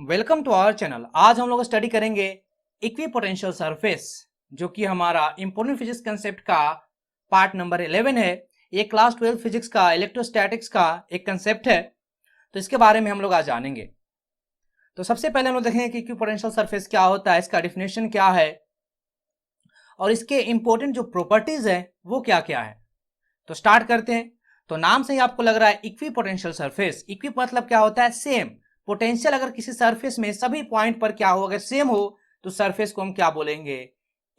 Welcome to our channel. आज हम लोग स्टडी करेंगे इक्विपोटेंशियल सरफेस, जो कि हमारा इंपॉर्टेंट फिजिक्स कंसेप्ट का पार्ट नंबर 11 है। ये क्लास 12 फिजिक्स का इलेक्ट्रोस्टैटिक्स का एक कंसेप्ट है, तो इसके बारे में हम लोग आज जानेंगे। तो सबसे पहले हम लोग देखेंगे कि इक्विपोटेंशियल सरफेस क्या होता है, इसका डिफिनेशन क्या है और इसके इंपॉर्टेंट जो प्रॉपर्टीज है वो क्या क्या है। तो स्टार्ट करते हैं। तो नाम से ही आपको लग रहा है इक्विपोटेंशियल सरफेस। इक्वी मतलब क्या होता है? सेम। पोटेंशियल अगर किसी सरफेस में सभी पॉइंट पर क्या हो, अगर सेम हो तो सरफेस को हम क्या बोलेंगे?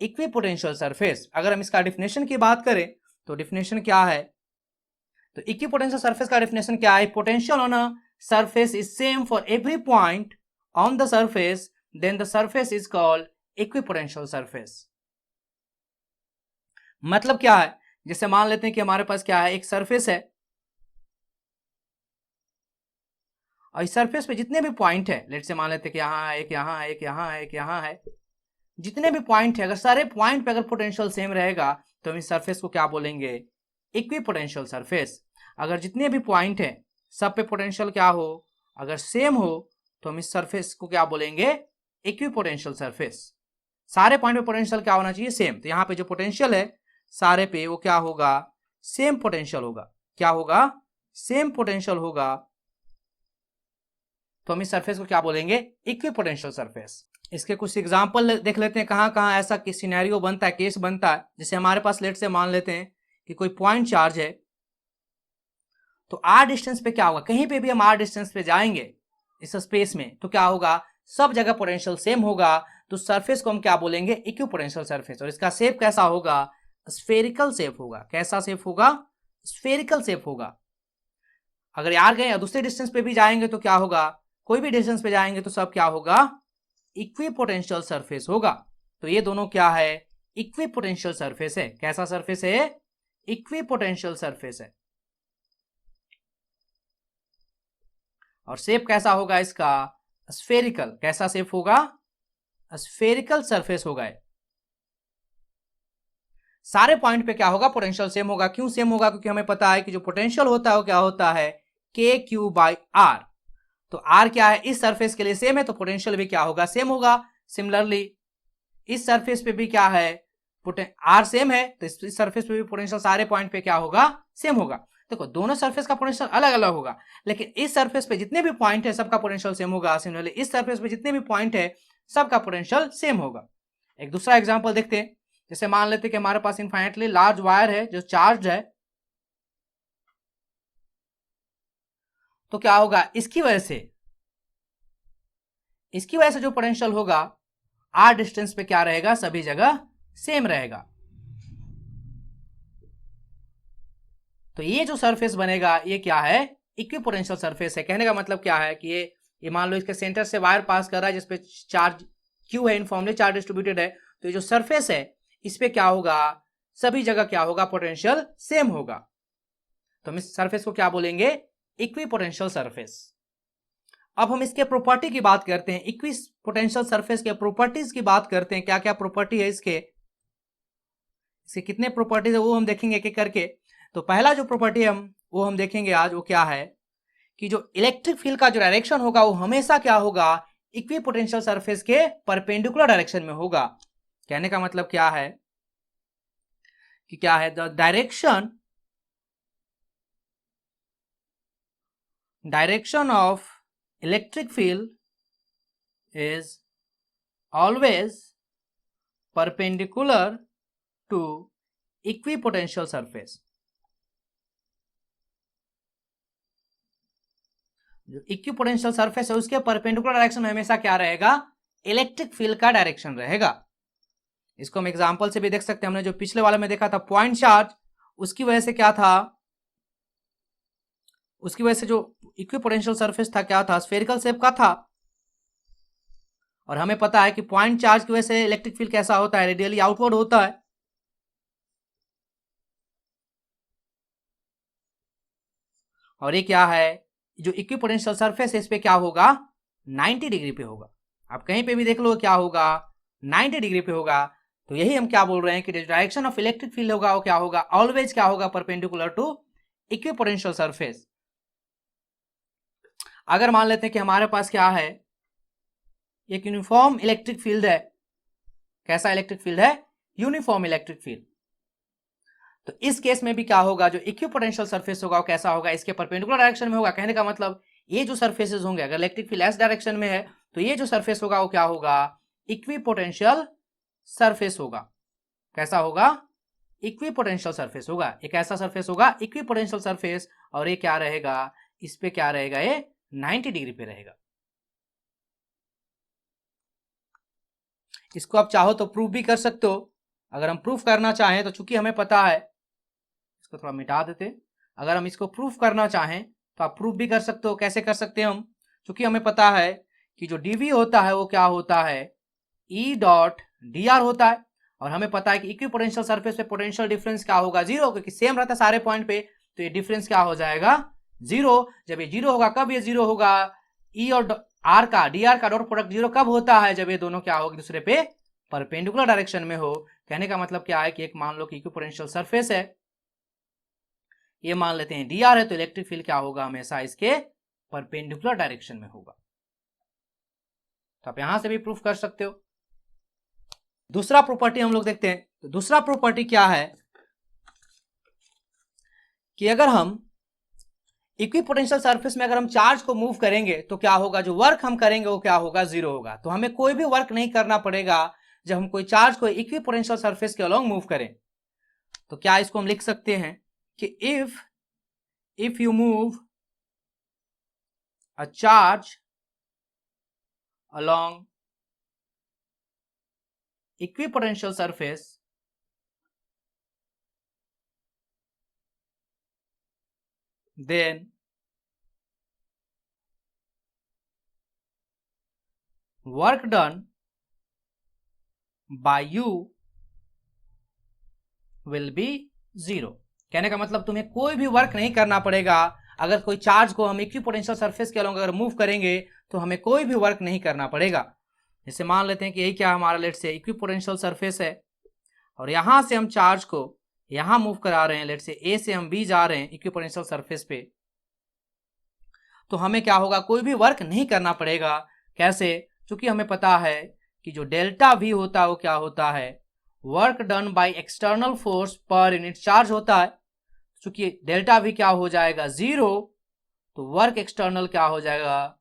Equipotential surface. अगर हम इसका डिफिनेशन की बात करें तो डिफिनेशन क्या है? तो इक्विपोटेंशियल सरफेस का डिफिनेशन क्या है? Potential on a surface is same for every point on the surface, then the surface is called equipotential surface. मतलब क्या है? जैसे मान लेते हैं कि हमारे पास क्या है, एक सरफेस है और इस सरफेस पे जितने भी पॉइंट है, लेट से मान लेते हैं कि यहाँ है, एक यहाँ है, एक यहाँ है, एक यहाँ है, जितने भी पॉइंट है, अगर सारे पॉइंट पे अगर पोटेंशियल सेम रहेगा तो हम इस सरफेस को क्या बोलेंगे? Equipotential surface. अगर जितने भी पॉइंट है सब पे पोटेंशियल क्या हो, अगर सेम हो तो हम इस सरफेस को क्या बोलेंगे? Equipotential surface. सारे पॉइंट पे पोटेंशियल क्या होना चाहिए? सेम। तो यहाँ पे जो पोटेंशियल है सारे पे वो क्या होगा? सेम पोटेंशियल होगा। क्या होगा? सेम पोटेंशियल होगा। तो हम इस सरफेस को क्या बोलेंगे? Equipotential surface. इसके कुछ एग्जांपल देख लेते हैं, कहां कहां ऐसा सिनेरियो बनता है, केस बनता है। जैसे हमारे पास लेट से मान लेते हैं कि कोई पॉइंट चार्ज है, तो आर डिस्टेंस पे क्या होगा? कहीं पे भी हम आर डिस्टेंस पे जाएंगे इस स्पेस में तो क्या होगा? सब जगह पोटेंशियल सेम होगा। तो सरफेस को हम क्या बोलेंगे? Equipotential surface. और इसका शेप कैसा होगा? स्फेरिकल शेप होगा। कैसा शेप होगा? स्फेरिकल शेप होगा। अगर यार गए या दूसरे डिस्टेंस पे भी जाएंगे तो क्या होगा? कोई भी डिस्टेंस पे जाएंगे तो सब क्या होगा? इक्विपोटेंशियल सरफेस होगा। तो ये दोनों क्या है? इक्विपोटेंशियल सरफेस है। कैसा सरफेस है? इक्विपोटेंशियल सरफेस है। और शेप कैसा होगा इसका? स्फेरिकल। कैसा शेप होगा? स्फेरिकल सरफेस होगा। सारे पॉइंट पे क्या होगा? पोटेंशियल सेम होगा। क्यों सेम होगा? क्योंकि हमें पता है कि जो पोटेंशियल होता है वो क्या होता है? के क्यू बाई आर। तो आर क्या है? इस सरफेस के लिए सेम है तो पोटेंशियल भी क्या होगा? सेम होगा। सिमिलरली इस सरफेस पे भी क्या है? आर सेम है तो इस सरफेस पे भी पोटेंशियल सारे पॉइंट पे क्या होगा? सेम होगा। देखो दोनों सरफेस का पोटेंशियल अलग अलग होगा, लेकिन इस सरफेस पे जितने भी पॉइंट है सबका पोटेंशियल सेम होगा। सिमिलरली इस सरफेस पे जितने भी पॉइंट है सबका पोटेंशियल सेम होगा। एक दूसरा एग्जांपल देखते हैं। जैसे मान लेते हैं कि हमारे पास इनफाइनेटली लार्ज वायर है जो चार्ज है, तो क्या होगा? इसकी वजह से जो पोटेंशियल होगा आर डिस्टेंस पे क्या रहेगा? सभी जगह सेम रहेगा। तो ये जो सरफेस बनेगा ये क्या है? इक्विपोटेंशियल सरफेस है। कहने का मतलब क्या है कि ये मान लो इसके सेंटर से वायर पास कर रहा है जिसपे चार्ज क्यू है, यूनिफॉर्मली चार्ज डिस्ट्रीब्यूटेड है। तो ये जो सरफेस है इस पे क्या होगा? सभी जगह क्या होगा? पोटेंशियल सेम होगा। तो हम इस सरफेस को क्या बोलेंगे? Equipotential surface. अब हम इसके प्रॉपर्टी की बात करते हैं। इक्विपोटेंशियल सरफेस के प्रॉपर्टीज की बात करते हैं। क्या क्या प्रॉपर्टी है इसके कितने प्रॉपर्टीज है वो हम देखेंगे एक एक करके। तो पहला जो प्रॉपर्टी वो हम देखेंगे आज, वो क्या है कि जो इलेक्ट्रिक फील्ड का जो डायरेक्शन होगा वो हमेशा क्या होगा? इक्विपोटेंशियल सरफेस के परपेंडिकुलर डायरेक्शन में होगा। कहने का मतलब क्या है कि क्या है? The direction of electric field is always perpendicular to equipotential surface. जो इक्विपोटेंशियल सरफेस है उसके परपेंडिकुलर डायरेक्शन में हमेशा क्या रहेगा? इलेक्ट्रिक फील्ड का डायरेक्शन रहेगा। इसको हम एग्जांपल से भी देख सकते हैं। हमने जो पिछले वाले में देखा था पॉइंट चार्ज, उसकी वजह से क्या था? उसकी वजह से जो इक्विपोटेंशियल सरफेस था क्या था? स्फेरिकल शेप का था। और हमें पता है कि पॉइंट चार्ज की वजह से इलेक्ट्रिक फील्ड कैसा होता है? रेडियली आउटवर्ड होता है। और ये क्या है? जो इक्विपोटेंशियल सरफेस है इस पे क्या होगा? 90 डिग्री पे होगा। आप कहीं पे भी देख लो क्या होगा? 90 डिग्री पे होगा। तो यही हम क्या बोल रहे हैं कि डायरेक्शन ऑफ इलेक्ट्रिक फील्ड होगा वो क्या होगा? ऑलवेज क्या होगा? Perpendicular to equipotential surface. अगर मान लेते हैं कि हमारे पास क्या है एक यूनिफॉर्म इलेक्ट्रिक फील्ड है। कैसा इलेक्ट्रिक फील्ड है? Uniform electric field. तो इस केस में भी क्या होगा, जो इक्विपोटेंशियल सरफेस होगा वो कैसा होगा, इसके परपेंडिकुलर डायरेक्शन में होगा। कहने का मतलब ये जो सरफेसेस होंगे, अगर इलेक्ट्रिक फील्ड एस डायरेक्शन में है तो ये जो सरफेस होगा वो क्या होगा, इक्विपोटेंशियल सरफेस होगा। कैसा होगा? इक्विपोटेंशियल सरफेस होगा। एक ऐसा सरफेस होगा इक्विपोटेंशियल सरफेस, और ये क्या रहेगा, इस पे क्या रहेगा, ये 90 डिग्री पे रहेगा। इसको आप चाहो तो प्रूफ भी कर सकते हो। अगर हम प्रूफ करना चाहें तो चूंकि हमें पता है, इसको थोड़ा मिटा देते, अगर हम इसको प्रूफ करना चाहें तो आप प्रूफ भी कर सकते हो। कैसे कर सकते हैं हम? चूंकि हमें पता है कि जो dv होता है वो क्या होता है, E डॉट dr होता है, और हमें पता है कि इक्विपोटेंशियल सरफेस पे पोटेंशियल डिफरेंस क्या होगा, जीरो, क्योंकि सेम रहता है सारे पॉइंट पे, तो ये डिफरेंस क्या हो जाएगा, जीरो। जब ये जीरो होगा, कब ये जीरो होगा, E और r का, dr का डॉट प्रोडक्ट जीरो कब होता है, जब ये दोनों क्या होगा, दूसरे पे परपेंडिकुलर डायरेक्शन में हो। कहने का मतलब क्या है कि एक मान लो कि इक्विपोटेंशियल सरफेस है, ये मान लेते हैं dr है, तो इलेक्ट्रिक फील्ड क्या होगा, हमेशा इसके परपेंडिकुलर डायरेक्शन में होगा। तो आप यहां से भी प्रूफ कर सकते हो। दूसरा प्रॉपर्टी हम लोग देखते हैं। तो दूसरा प्रॉपर्टी क्या है कि अगर हम इक्विपोटेंशियल सरफेस में अगर हम चार्ज को मूव करेंगे तो क्या होगा, जो वर्क हम करेंगे वो क्या होगा, जीरो होगा। तो हमें कोई भी वर्क नहीं करना पड़ेगा जब हम कोई चार्ज को इक्विपोटेंशियल सरफेस के अलोंग मूव करें। तो क्या इसको हम लिख सकते हैं कि if you move a charge along equipotential surface, then work done by you will be zero। कहने का मतलब तुम्हें कोई भी वर्क नहीं करना पड़ेगा। अगर कोई चार्ज को हम इक्विपोटेंशियल सरफेस के अलोंग अगर मूव करेंगे तो हमें कोई भी वर्क नहीं करना पड़ेगा। जैसे मान लेते हैं कि यही क्या हमारा लेट से इक्विपोटेंशियल सरफेस है, और यहां से हम चार्ज को यहां मूव करा रहे हैं, लेट से ए से हम बी जा रहे हैं इक्विपोटेंशियल सरफेस पे, तो हमें क्या होगा, कोई भी वर्क नहीं करना पड़ेगा। कैसे? क्योंकि हमें पता है कि जो डेल्टा वी होता है वो क्या होता है, work done by external force per unit charge होता है। चूंकि डेल्टा वी क्या हो जाएगा, जीरो, तो वर्क एक्सटर्नल क्या हो जाएगा,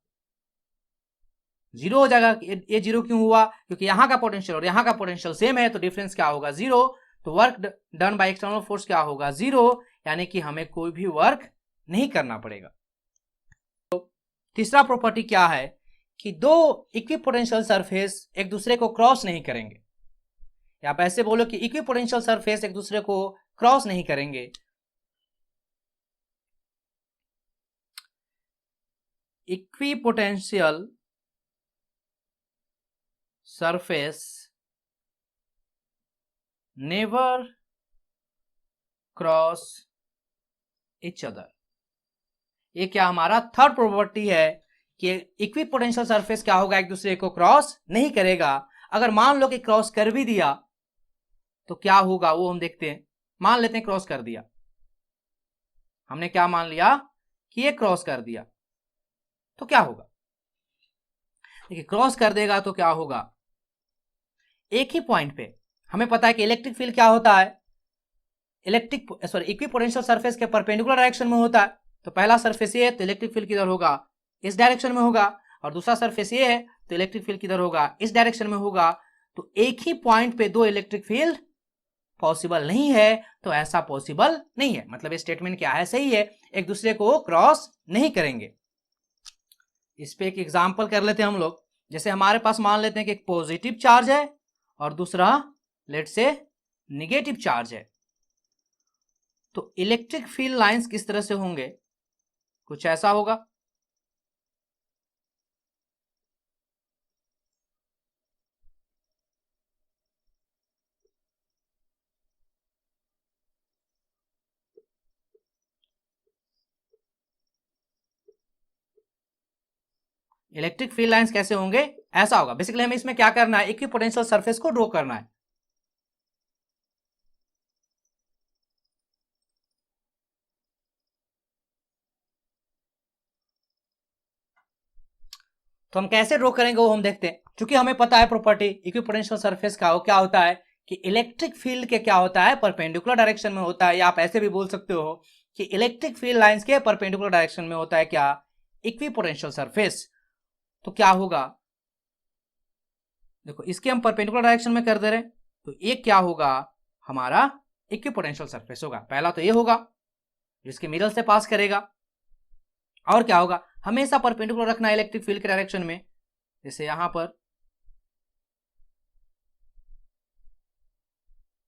जीरो हो जाएगा। ये जीरो क्यों हुआ, क्योंकि यहां का पोटेंशियल और यहां का पोटेंशियल सेम है, तो डिफरेंस क्या होगा, जीरो। तो work done by external force क्या होगा, जीरो, यानी कि हमें कोई भी वर्क नहीं करना पड़ेगा। तीसरा प्रॉपर्टी क्या है कि दो इक्विपोटेंशियल सरफेस एक दूसरे को क्रॉस नहीं करेंगे। आप ऐसे बोलो कि इक्विपोटेंशियल सरफेस एक दूसरे को क्रॉस नहीं करेंगे। Equipotential surface never cross each other. ये क्या हमारा थर्ड प्रॉपर्टी है कि इक्विपोटेंशियल सरफेस क्या होगा, एक दूसरे को क्रॉस नहीं करेगा। अगर मान लो कि क्रॉस कर भी दिया तो क्या होगा वो हम देखते हैं। मान लेते हैं क्रॉस कर दिया, हमने क्या मान लिया कि ये क्रॉस कर दिया, तो क्या होगा, देखिए क्रॉस कर देगा तो क्या होगा, एक ही पॉइंट पे हमें पता है कि इलेक्ट्रिक फील्ड क्या होता है, इक्विपोटेंशियल सरफेस के परपेंडिकुलर डायरेक्शन में होता है। तो पहला सरफेस ये है तो इलेक्ट्रिक फील्ड किधर होगा, इस डायरेक्शन में होगा, और दूसरा सरफेस ये है तो इलेक्ट्रिक फील्ड किधर होगा, इस डायरेक्शन में होगा। तो एक ही पॉइंट पे दो इलेक्ट्रिक फील्ड पॉसिबल नहीं है, तो ऐसा पॉसिबल नहीं है। मतलब ये स्टेटमेंट क्या है, सही है, एक दूसरे को क्रॉस नहीं करेंगे। इस पे एक एग्जांपल कर लेते हैं हम लोग। जैसे हमारे पास मान लेते हैं कि एक पॉजिटिव चार्ज है और दूसरा लेट से निगेटिव चार्ज है। तो इलेक्ट्रिक फील्ड लाइंस किस तरह से होंगे, कुछ ऐसा होगा। इलेक्ट्रिक फील्ड लाइंस कैसे होंगे, ऐसा होगा। बेसिकली हमें इसमें क्या करना है, इक्विपोटेंशियल सरफेस को ड्रॉ करना है। तो हम कैसे ड्रॉ करेंगे वो हम देखते हैं। क्योंकि हमें पता है प्रॉपर्टी इक्विपोटेंशियल सरफेस का, वो क्या होता है कि इलेक्ट्रिक फील्ड के क्या होता है, परपेंडिकुलर डायरेक्शन में होता है, या आप ऐसे भी बोल सकते हो कि इलेक्ट्रिक फील्ड लाइंस के परपेंडिकुलर डायरेक्शन में होता है क्या, इक्विपोटेंशियल सरफेस। तो क्या होगा, देखो इसके हम परपेंडिकुलर डायरेक्शन में कर दे रहे हैं, तो ये क्या होगा, हमारा इक्विपोटेंशियल सरफेस होगा। पहला तो ये होगा जिसके मिडल से पास करेगा, और क्या होगा, हमेशा परपेंडिकुलर रखना है इलेक्ट्रिक फील्ड के डायरेक्शन में। जैसे यहां पर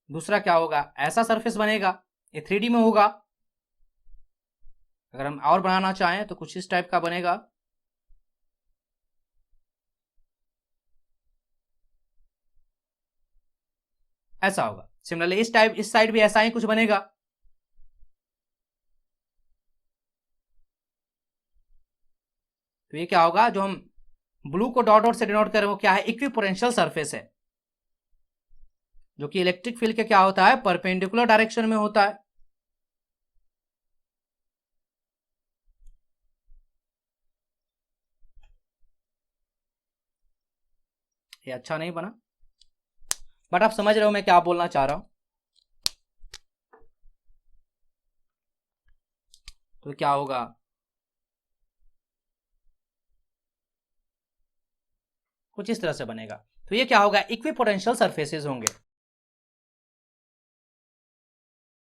दूसरा क्या होगा, ऐसा सरफेस बनेगा, ये 3D में होगा। अगर हम और बनाना चाहें तो कुछ इस टाइप का बनेगा, ऐसा होगा। सिमिलरली इस टाइप, इस साइड भी ऐसा ही कुछ बनेगा। तो ये क्या होगा, जो हम ब्लू को डॉट डॉट से डिनोट करें वो क्या है, इक्विपोटेंशियल सरफेस है, जो कि इलेक्ट्रिक फील्ड के क्या होता है, परपेंडिकुलर डायरेक्शन में होता है। ये अच्छा नहीं बना, बट आप समझ रहे हो मैं क्या बोलना चाह रहा हूं। तो क्या होगा, कुछ इस तरह से बनेगा। तो ये क्या होगा, इक्विपोटेंशियल सरफेसेस होंगे।